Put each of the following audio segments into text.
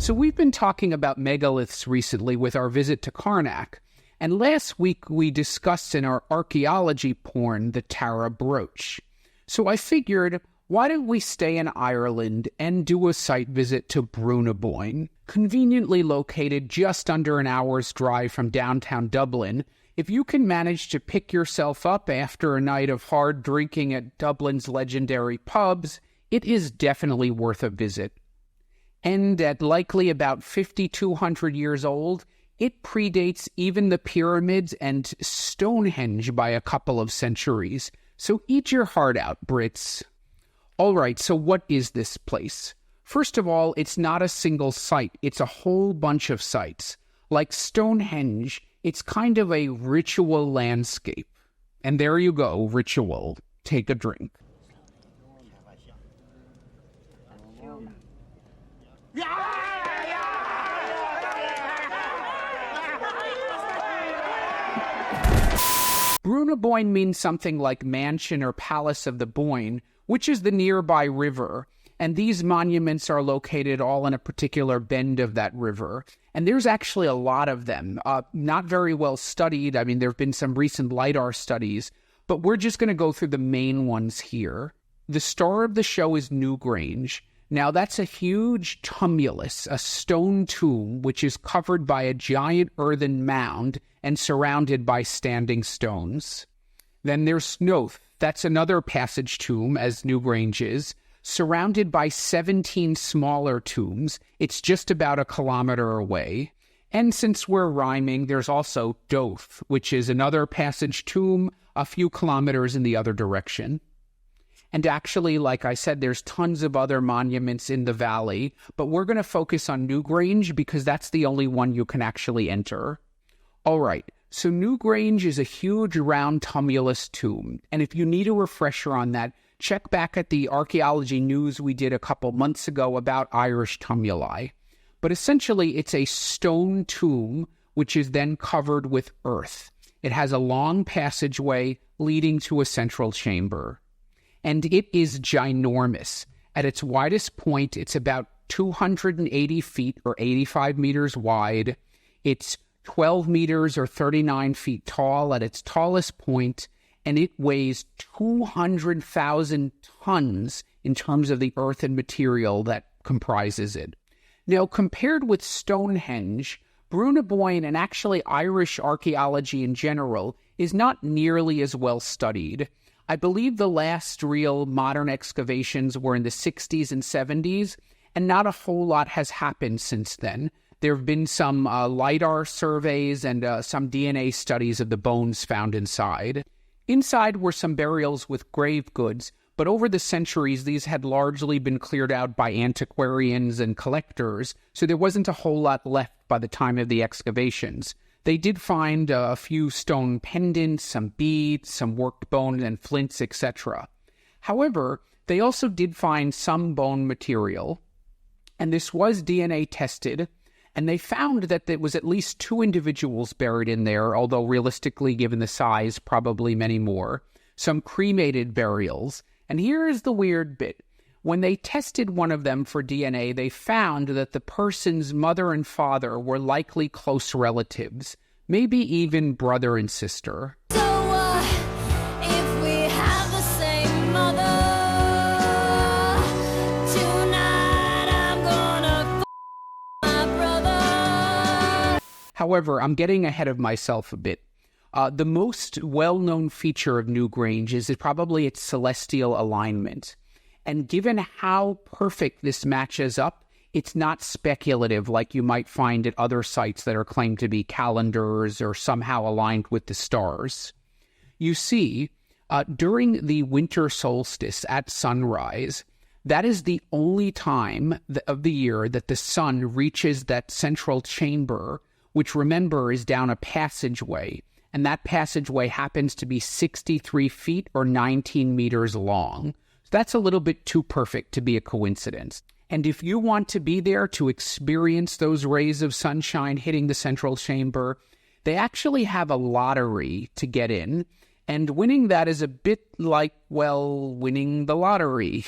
So we've been talking about megaliths recently with our visit to Karnak, and last week we discussed in our archaeology porn the Tara brooch. So I figured, why don't we stay in Ireland and do a site visit to Boyne, conveniently located just under an hour's drive from downtown Dublin. If you can manage to pick yourself up after a night of hard drinking at Dublin's legendary pubs, it is definitely worth a visit. And at likely about 5,200 years old, it predates even the pyramids and Stonehenge by a couple of centuries. So eat your heart out, Brits. All right, so what is this place? First of all, it's not a single site. It's a whole bunch of sites. Like Stonehenge, it's kind of a ritual landscape. And there you go, ritual. Take a drink. Boyne means something like mansion or palace of the Boyne, which is the nearby river, and these monuments are located all in a particular bend of that river. And there's actually a lot of them, not very well studied. I mean, there have been some recent LiDAR studies, but we're just going to go through the main ones here. The star of the show is Newgrange. Now, that's a huge tumulus, a stone tomb, which is covered by a giant earthen mound and surrounded by standing stones. Then there's Knowth. That's another passage tomb, as Newgrange is, surrounded by 17 smaller tombs. It's just about a kilometer away. And since we're rhyming, there's also Dowth, which is another passage tomb a few kilometers in the other direction. And actually, like I said, there's tons of other monuments in the valley, but we're going to focus on Newgrange because that's the only one you can actually enter. All right, so Newgrange is a huge round tumulus tomb, and if you need a refresher on that, check back at the archaeology news we did a couple months ago about Irish tumuli. But essentially, it's a stone tomb which is then covered with earth. It has a long passageway leading to a central chamber. And it is ginormous. At its widest point, it's about 280 feet or 85 meters wide. It's 12 meters or 39 feet tall at its tallest point, and it weighs 200,000 tons in terms of the earth and material that comprises it. Now, compared with Stonehenge, Boyne and actually Irish archaeology in general is not nearly as well studied. I believe the last real modern excavations were in the 60s and 70s, and not a whole lot has happened since then. There have been some LiDAR surveys and some DNA studies of the bones found inside. Inside were some burials with grave goods, but over the centuries these had largely been cleared out by antiquarians and collectors, so there wasn't a whole lot left by the time of the excavations. They did find a few stone pendants, some beads, some worked bone and flints, etc. However, they also did find some bone material, and this was DNA tested, and they found that there was at least 2 individuals buried in there, although realistically, given the size, probably many more. Some cremated burials, and here is the weird bit. When they tested one of them for DNA, they found that the person's mother and father were likely close relatives, maybe even brother and sister. So if we have the same mother, tonight I'm gonna my brother. However, I'm getting ahead of myself a bit. The most well-known feature of Newgrange is probably its celestial alignment. And given how perfect this matches up, it's not speculative like you might find at other sites that are claimed to be calendars or somehow aligned with the stars. You see, during the winter solstice at sunrise, that is the only time of the year that the sun reaches that central chamber, which, remember, is down a passageway, and that passageway happens to be 63 feet or 19 meters long. That's a little bit too perfect to be a coincidence. And if you want to be there to experience those rays of sunshine hitting the central chamber, they actually have a lottery to get in, and winning that is a bit like, well, winning the lottery.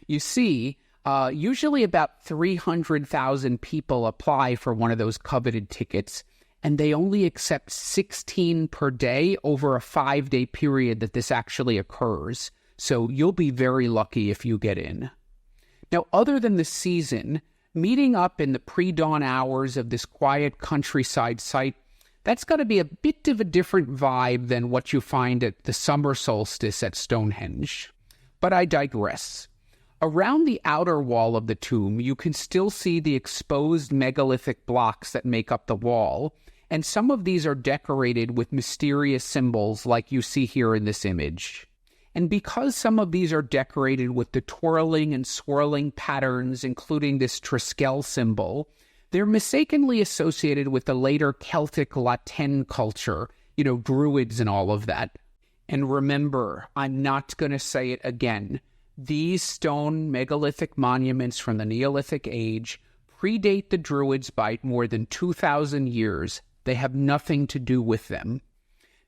You see, Usually about 300,000 people apply for one of those coveted tickets, and they only accept 16 per day over a 5-day period that this actually occurs. So you'll be very lucky if you get in. Now, other than the season, meeting up in the pre-dawn hours of this quiet countryside site, that's got to be a bit of a different vibe than what you find at the summer solstice at Stonehenge. But I digress. Around the outer wall of the tomb, you can still see the exposed megalithic blocks that make up the wall, and some of these are decorated with mysterious symbols like you see here in this image. And because some of these are decorated with the twirling and swirling patterns, including this Triskel symbol, they're mistakenly associated with the later Celtic Latin culture, Druids and all of that. And remember, I'm not going to say it again. These stone megalithic monuments from the Neolithic age predate the Druids by more than 2,000 years. They have nothing to do with them.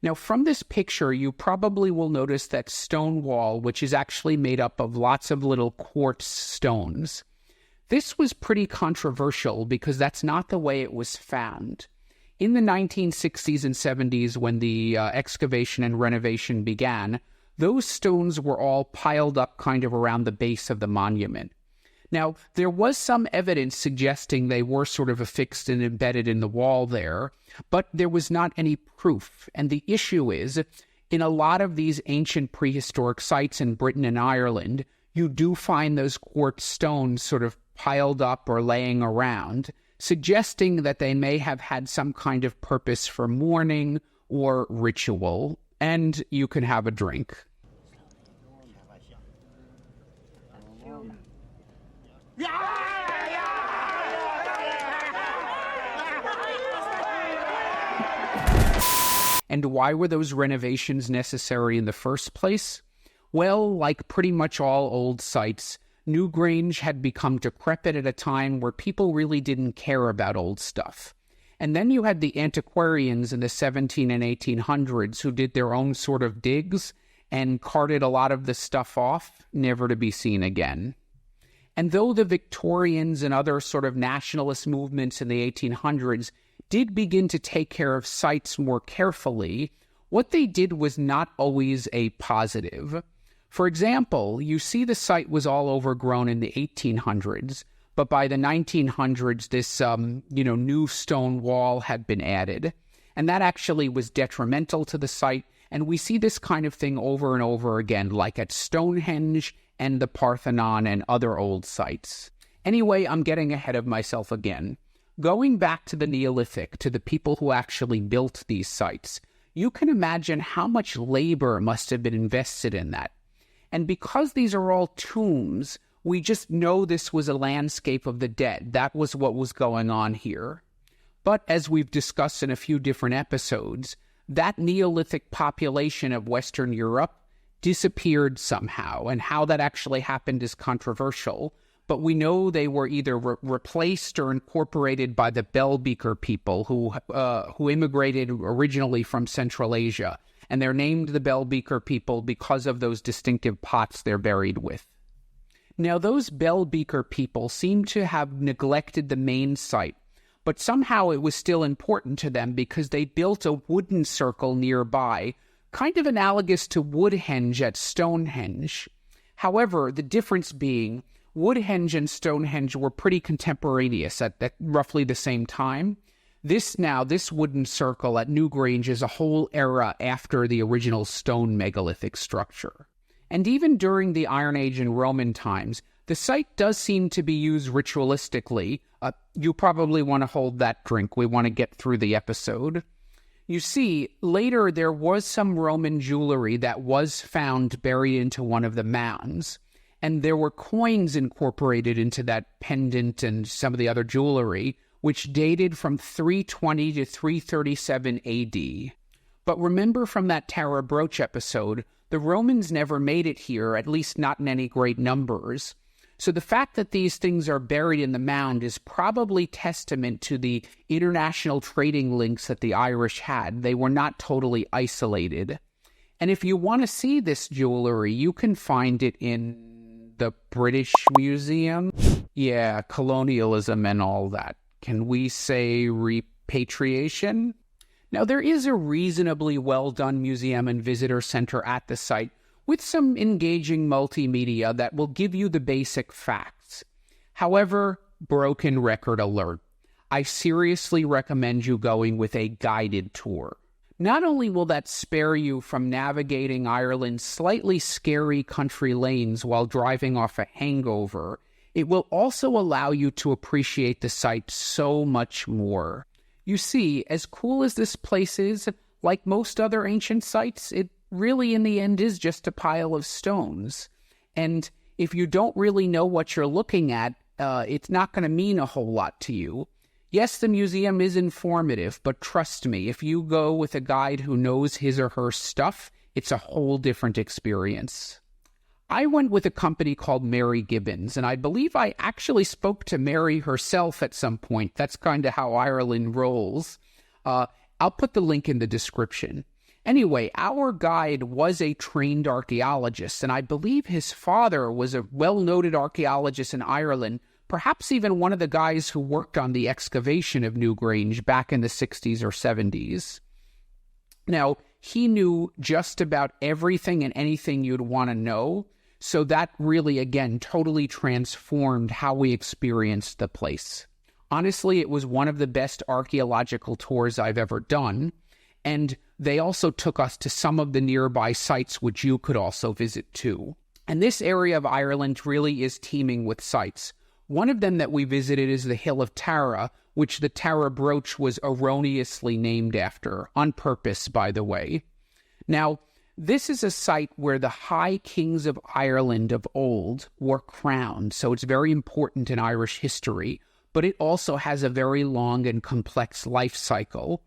Now, from this picture, you probably will notice that stone wall, which is actually made up of lots of little quartz stones. This was pretty controversial because that's not the way it was found. In the 1960s and 70s, when the excavation and renovation began, those stones were all piled up kind of around the base of the monument. Now, there was some evidence suggesting they were sort of affixed and embedded in the wall there, but there was not any proof. And the issue is, in a lot of these ancient prehistoric sites in Britain and Ireland, you do find those quartz stones sort of piled up or laying around, suggesting that they may have had some kind of purpose for mourning or ritual. And you can have a drink. And why were those renovations necessary in the first place? Well, like pretty much all old sites, Newgrange had become decrepit at a time where people really didn't care about old stuff. And then you had the antiquarians in the 17 and 1800s who did their own sort of digs and carted a lot of the stuff off, never to be seen again. And though the Victorians and other sort of nationalist movements in the 1800s did begin to take care of sites more carefully, what they did was not always a positive. For example, you see the site was all overgrown in the 1800s, but by the 1900s, this, new stone wall had been added. And that actually was detrimental to the site. And we see this kind of thing over and over again, like at Stonehenge and the Parthenon and other old sites. Anyway, I'm getting ahead of myself again. Going back to the Neolithic, to the people who actually built these sites, you can imagine how much labor must have been invested in that. And because these are all tombs, we just know this was a landscape of the dead. That was what was going on here. But as we've discussed in a few different episodes, that Neolithic population of Western Europe disappeared somehow, and how that actually happened is controversial. But we know they were either replaced or incorporated by the Bell-Beaker people who immigrated originally from Central Asia. And they're named the Bell-Beaker people because of those distinctive pots they're buried with. Now, those Bell-Beaker people seem to have neglected the main site, but somehow it was still important to them because they built a wooden circle nearby, kind of analogous to Woodhenge at Stonehenge. However, the difference being, Woodhenge and Stonehenge were pretty contemporaneous at roughly the same time. This wooden circle at Newgrange is a whole era after the original stone megalithic structure. And even during the Iron Age and Roman times, the site does seem to be used ritualistically. You probably want to hold that drink. We want to get through the episode. You see, later there was some Roman jewelry that was found buried into one of the mounds. And there were coins incorporated into that pendant and some of the other jewelry, which dated from 320 to 337 AD. But remember from that Tara brooch episode, the Romans never made it here, at least not in any great numbers. So the fact that these things are buried in the mound is probably testament to the international trading links that the Irish had. They were not totally isolated. And if you want to see this jewelry, you can find it in the British Museum. Yeah, colonialism and all that. Can we say repatriation? Now, there is a reasonably well-done museum and visitor center at the site with some engaging multimedia that will give you the basic facts. However, broken record alert. I seriously recommend you going with a guided tour. Not only will that spare you from navigating Ireland's slightly scary country lanes while driving off a hangover, it will also allow you to appreciate the site so much more. You see, as cool as this place is, like most other ancient sites, it really in the end is just a pile of stones. And if you don't really know what you're looking at, it's not going to mean a whole lot to you. Yes, the museum is informative, but trust me, if you go with a guide who knows his or her stuff, it's a whole different experience. I went with a company called Mary Gibbons, and I believe I actually spoke to Mary herself at some point. That's kind of how Ireland rolls. I'll put the link in the description. Anyway, our guide was a trained archaeologist, and I believe his father was a well-noted archaeologist in Ireland, perhaps even one of the guys who worked on the excavation of Newgrange back in the 60s or 70s. Now, he knew just about everything and anything you'd want to know, so that really, again, totally transformed how we experienced the place. Honestly, it was one of the best archaeological tours I've ever done, and they also took us to some of the nearby sites which you could also visit too. And this area of Ireland really is teeming with sites. One of them that we visited is the Hill of Tara, which the Tara brooch was erroneously named after, on purpose, by the way. Now, this is a site where the high kings of Ireland of old were crowned, so it's very important in Irish history, but it also has a very long and complex life cycle.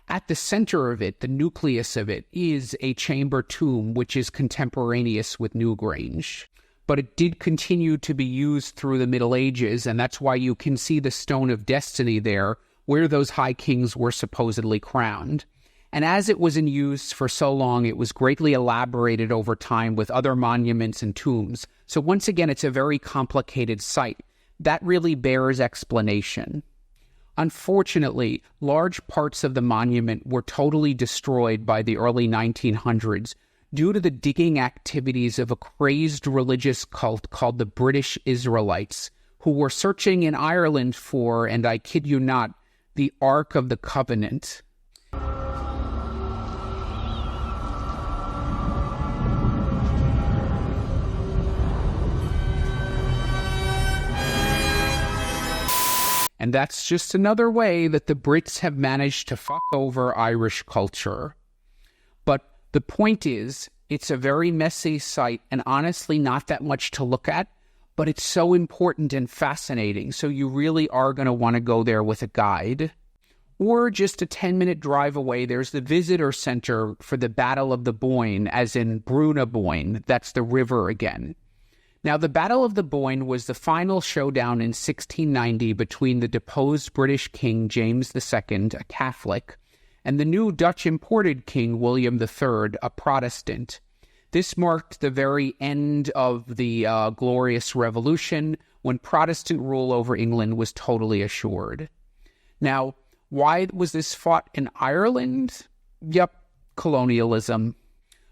At the center of it, the nucleus of it, is a chamber tomb, which is contemporaneous with Newgrange. But it did continue to be used through the Middle Ages, and that's why you can see the Stone of Destiny there, where those high kings were supposedly crowned. And as it was in use for so long, it was greatly elaborated over time with other monuments and tombs. So once again, it's a very complicated site. That really bears explanation. Unfortunately, large parts of the monument were totally destroyed by the early 1900s due to the digging activities of a crazed religious cult called the British Israelites, who were searching in Ireland for, and I kid you not, the Ark of the Covenant. And that's just another way that the Brits have managed to fuck over Irish culture. But the point is, it's a very messy site and honestly not that much to look at, but it's so important and fascinating, so you really are going to want to go there with a guide. Or just a 10-minute drive away, there's the visitor center for the Battle of the Boyne, as in Boyne, that's the river again. Now, the Battle of the Boyne was the final showdown in 1690 between the deposed British King James II, a Catholic, and the new Dutch imported King William III, a Protestant. This marked the very end of the Glorious Revolution, when Protestant rule over England was totally assured. Now, why was this fought in Ireland? Yep, colonialism.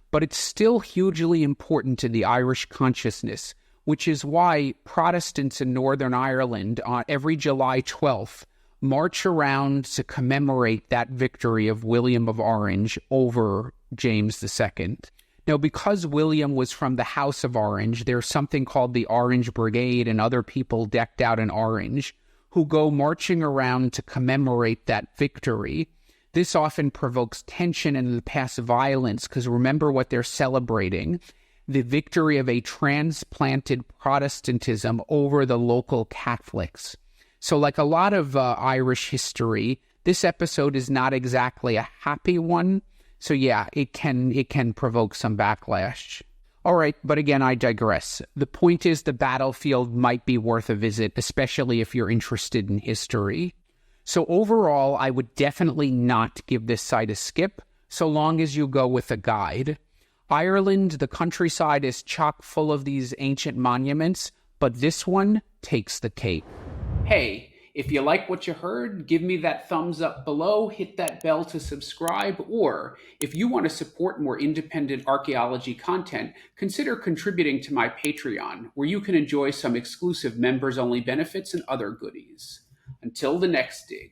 But it's still hugely important to the Irish consciousness, which is why Protestants in Northern Ireland on every July 12th march around to commemorate that victory of William of Orange over James II. Now, because William was from the House of Orange, there's something called the Orange Brigade and other people decked out in orange who go marching around to commemorate that victory. This often provokes tension and in the past violence, because remember what they're celebrating: the victory of a transplanted Protestantism over the local Catholics. So like a lot of Irish history, this episode is not exactly a happy one. So yeah, it can provoke some backlash. All right, but again, I digress. The point is the battlefield might be worth a visit, especially if you're interested in history. So overall, I would definitely not give this site a skip, so long as you go with a guide. Ireland, the countryside is chock full of these ancient monuments, but this one takes the cake. Hey, if you like what you heard, give me that thumbs up below, hit that bell to subscribe, or if you want to support more independent archaeology content, consider contributing to my Patreon, where you can enjoy some exclusive members-only benefits and other goodies. Until the next dig.